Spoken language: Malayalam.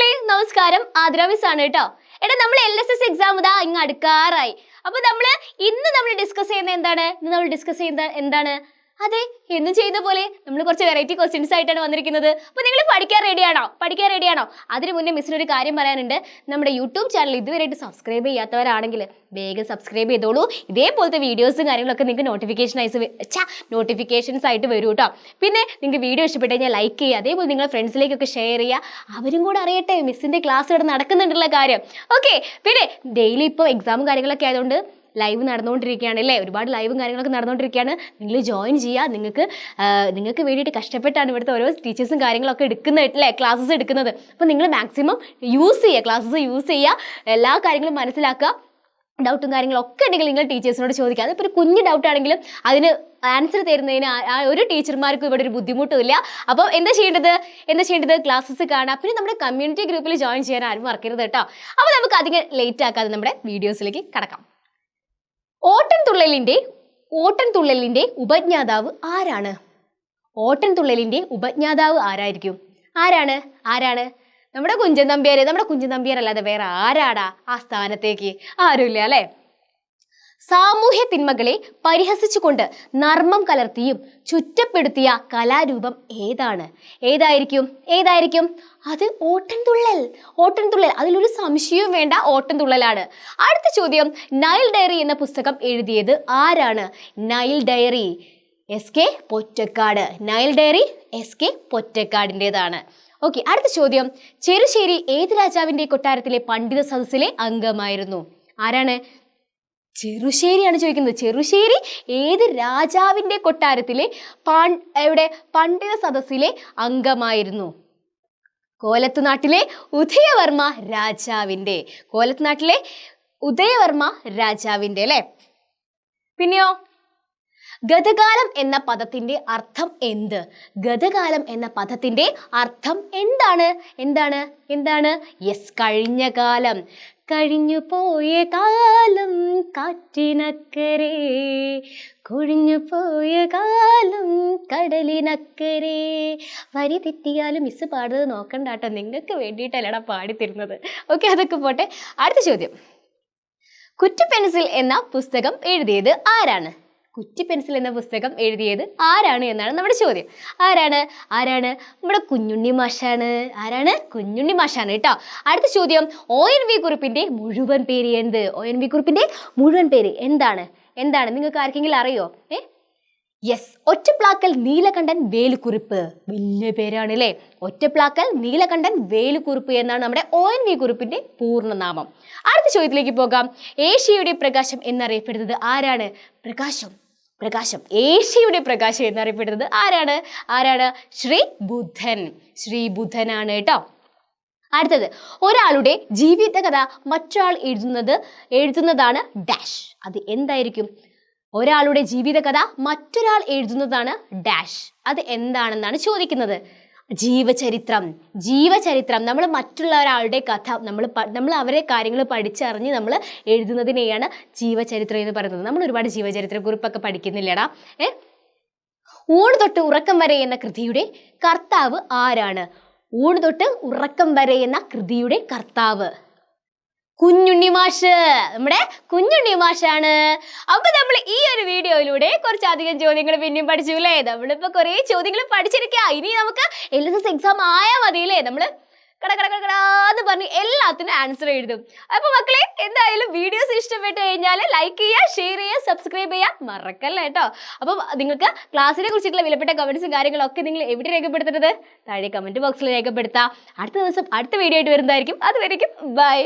മക്കളെ നമസ്കാരം, ആതിര മിസ് ആണ് കേട്ടോ. എടാ നമ്മൾ LSS എക്സാം ഇതാ ഇങ്ങ് അടുക്കാറായി. അപ്പോൾ ഇന്ന് ഡിസ്കസ് ചെയ്യുന്നത് എന്താണ്? അതെ, എന്നും ചെയ്യുന്ന പോലെ നമ്മൾ കുറച്ച് വെറൈറ്റി ക്വസ്റ്റ്യൻസ് ആയിട്ടാണ് വന്നിരിക്കുന്നത്. അപ്പോൾ നിങ്ങൾ പഠിക്കാൻ റെഡിയാണോ? അതിനു മുന്നേ മിസ്സിന് ഒരു കാര്യം പറയാനുണ്ട്. നമ്മുടെ യൂട്യൂബ് ചാനൽ ഇതുവരെയായിട്ട് സബ്സ്ക്രൈബ് ചെയ്യാത്തവരാണെങ്കിൽ വേഗം സബ്സ്ക്രൈബ് ചെയ്തോളൂ. ഇതേപോലത്തെ വീഡിയോസും കാര്യങ്ങളൊക്കെ നിങ്ങൾക്ക് നോട്ടിഫിക്കേഷൻസ് ആയിട്ട് വരും കേട്ടോ. പിന്നെ നിങ്ങൾക്ക് വീഡിയോ ഇഷ്ടപ്പെട്ട് കഴിഞ്ഞാൽ ലൈക്ക് ചെയ്യുക, അതേപോലെ നിങ്ങളുടെ ഫ്രണ്ട്സിലേക്കൊക്കെ ഷെയർ ചെയ്യുക. അവരും കൂടെ അറിയട്ടെ മിസ്സിൻ്റെ ക്ലാസ് ഇവിടെ നടക്കുന്നുണ്ടുള്ള കാര്യം. ഓക്കെ, പിന്നെ ഡെയിലി ഇപ്പോൾ എക്സാമും കാര്യങ്ങളൊക്കെ ആയതുകൊണ്ട് ലൈവ് നടന്നുകൊണ്ടിരിക്കുകയാണ് അല്ലേ, ഒരുപാട് ലൈവും കാര്യങ്ങളൊക്കെ നടന്നുകൊണ്ടിരിക്കുകയാണ്. നിങ്ങൾ ജോയിൻ ചെയ്യുക. നിങ്ങൾക്ക് വേണ്ടിയിട്ട് കഷ്ടപ്പെട്ടാണ് ഇവിടുത്തെ ഓരോ ടീച്ചേഴ്സും കാര്യങ്ങളൊക്കെ എടുക്കുന്നതല്ലേ, ക്ലാസ്സസ് എടുക്കുന്നത്. അപ്പോൾ നിങ്ങൾ മാക്സിമം ക്ലാസ്സസ് യൂസ് ചെയ്യുക, എല്ലാ കാര്യങ്ങളും മനസ്സിലാക്കുക. ഡൗട്ടും കാര്യങ്ങളൊക്കെ ഉണ്ടെങ്കിൽ നിങ്ങൾ ടീച്ചേഴ്സിനോട് ചോദിക്കുക. അതിപ്പോൾ ഒരു കുഞ്ഞു ഡൗട്ട് ആണെങ്കിലും അതിന് ആൻസർ തരുന്നതിന് ആ ഒരു ടീച്ചർമാർക്കും ഇവിടെ ഒരു ബുദ്ധിമുട്ടുമില്ല. അപ്പോൾ എന്താ ചെയ്യേണ്ടത് ക്ലാസ്സസ് കാണുക. പിന്നെ നമ്മുടെ കമ്മ്യൂണിറ്റി ഗ്രൂപ്പിൽ ജോയിൻ ചെയ്യാൻ ആരും മറക്കരുത് കേട്ടോ. അപ്പോൾ നമുക്ക് അധികം ലേറ്റ് ആക്കാതെ നമ്മുടെ വീഡിയോസിലേക്ക് കടക്കാം. ഓട്ടൻതുള്ളലിന്റെ ഉപജ്ഞാതാവ് ആരാണ്? ഓട്ടൻതുള്ളലിന്റെ ഉപജ്ഞാതാവ് ആരായിരിക്കും? ആരാണ്? നമ്മുടെ കുഞ്ചൻ നമ്പ്യാർ അല്ലാതെ വേറെ ആരാടാ ആ സ്ഥാനത്തേക്ക്? ആരുമില്ല അല്ലേ. സാമൂഹ്യ തിന്മകളെ പരിഹസിച്ചുകൊണ്ട് നർമ്മം കലർത്തിയും ചുറ്റപ്പെടുത്തിയ കലാരൂപം ഏതായിരിക്കും? അത് ഓട്ടൻതുള്ളൽ. അതിലൊരു സംശയവും വേണ്ട, ഓട്ടൻതുള്ളലാണ്. അടുത്ത ചോദ്യം, നൈൽ ഡയറി എന്ന പുസ്തകം എഴുതിയത് ആരാണ്? നൈൽ ഡയറി SK പൊറ്റക്കാടിൻ്റെതാണ്. ഓക്കെ, അടുത്ത ചോദ്യം, ചെറുശ്ശേരി ഏത് രാജാവിന്റെ കൊട്ടാരത്തിലെ പണ്ഡിത സദസ്സിലെ അംഗമായിരുന്നു? ആരാണ്? ചെറുശ്ശേരിയാണ് ചോദിക്കുന്നത്. ചെറുശ്ശേരി ഏത് രാജാവിന്റെ കൊട്ടാരത്തിലെ പണ്ഡിത സദസ്സിലെ അംഗമായിരുന്നു? കോലത്തുനാട്ടിലെ ഉദയവർമ്മ രാജാവിന്റെ അല്ലേ. പിന്നെയോ, ഗതകാലം എന്ന പദത്തിന്റെ അർത്ഥം എന്ത്? എന്താണ്? യെസ്, കഴിഞ്ഞ കാലം. കഴിഞ്ഞു പോയ കാലം കാറ്റിനക്കരെ, കൊഴിഞ്ഞു പോയ കാലം കടലിനക്കരെ. വരി തെറ്റിയാലും മിസ് പാടുന്നത് നോക്കണ്ട കേട്ടോ, നിങ്ങൾക്ക് വേണ്ടിയിട്ടല്ലടാ പാടിത്തരുന്നത്. ഓക്കെ, അതൊക്കെ പോട്ടെ. അടുത്ത ചോദ്യം, കുറ്റിപ്പെൻസിൽ എന്ന പുസ്തകം എഴുതിയത് ആരാണ്? എന്നാണ് നമ്മുടെ ചോദ്യം. ആരാണ്? നമ്മുടെ കുഞ്ഞുണ്ണി മാഷാണ്. കേട്ടോ. അടുത്ത ചോദ്യം, ONV കുറുപ്പിന്റെ മുഴുവൻ പേര് എന്ത്? എന്താണ്? നിങ്ങൾക്ക് ആർക്കെങ്കിലും അറിയോ? യെസ്, ഒറ്റപ്ലാക്കൽ നീലകണ്ഠൻ വേലുക്കുറുപ്പ്. വലിയ പേരാണ് അല്ലേ. ഒറ്റപ്ലാക്കൽ നീലകണ്ഠൻ വേലുക്കുറുപ്പ് എന്നാണ് നമ്മുടെ ONV കുറുപ്പിന്റെ പൂർണ്ണനാമം. അടുത്ത ചോദ്യത്തിലേക്ക് പോകാം. ഏഷ്യയുടെ പ്രകാശം എന്നറിയപ്പെടുന്നത് ആരാണ്? പ്രകാശം. ഏഷ്യയുടെ പ്രകാശം എന്നറിയപ്പെടുന്നത് ആരാണ്? ശ്രീ ബുദ്ധനാണ് കേട്ടോ. അടുത്തത്, ഒരാളുടെ ജീവിതകഥ മറ്റൊരാൾ എഴുതുന്നതാണ് ഡാഷ്. അത് എന്തായിരിക്കും? ഒരാളുടെ ജീവിതകഥ മറ്റൊരാൾ എഴുതുന്നതാണ് ഡാഷ്. അത് എന്താണെന്നാണ് ചോദിക്കുന്നത്. ജീവചരിത്രം. നമ്മൾ മറ്റുള്ള ഒരാളുടെ കഥ നമ്മൾ അവരെ കാര്യങ്ങൾ പഠിച്ചറിഞ്ഞ് നമ്മൾ എഴുതുന്നതിനെയാണ് ജീവചരിത്രം എന്ന് പറയുന്നത്. നമ്മൾ ഒരുപാട് ജീവചരിത്ര കുറിപ്പൊക്കെ പഠിക്കുന്നില്ലടാ. ഊണ് തൊട്ട് ഉറക്കം വരെ എന്ന കൃതിയുടെ കർത്താവ് ആരാണ്? ഊണ് തൊട്ട് ഉറക്കം വരെ എന്ന കൃതിയുടെ കർത്താവ് കുഞ്ഞുണ്ണി മാഷാണ്. അപ്പൊ നമ്മൾ ഈ ഒരു വീഡിയോയിലൂടെ കുറച്ചധികം ചോദ്യങ്ങൾ പിന്നെയും പഠിച്ചു അല്ലേ. നമ്മളിപ്പോ കുറെ ചോദ്യങ്ങൾ പഠിച്ചിരിക്കുക. ഇനി നമുക്ക് LSS എക്സാം ആയാൽ മതിയല്ലേ. നമ്മള് കടന്ന് പറഞ്ഞ് എല്ലാത്തിനും ആൻസർ എഴുതും. അപ്പൊ മക്കളെ, എന്തായാലും വീഡിയോസ് ഇഷ്ടപ്പെട്ട് കഴിഞ്ഞാൽ ലൈക്ക് ചെയ്യുക, ഷെയർ ചെയ്യുക, സബ്സ്ക്രൈബ് ചെയ്യുക മറക്കല്ലേ കേട്ടോ. അപ്പം നിങ്ങൾക്ക് ക്ലാസ്സിനെ കുറിച്ചിട്ടുള്ള വിലപ്പെട്ട കമന്റ്സും കാര്യങ്ങളൊക്കെ നിങ്ങൾ എവിടെ രേഖപ്പെടുത്തുന്നത്? താഴെ കമന്റ് ബോക്സിൽ രേഖപ്പെടുത്താം. അടുത്ത ദിവസം അടുത്ത വീഡിയോ ആയിട്ട് വരുന്നതായിരിക്കും. അതുവരേക്കും ബൈ.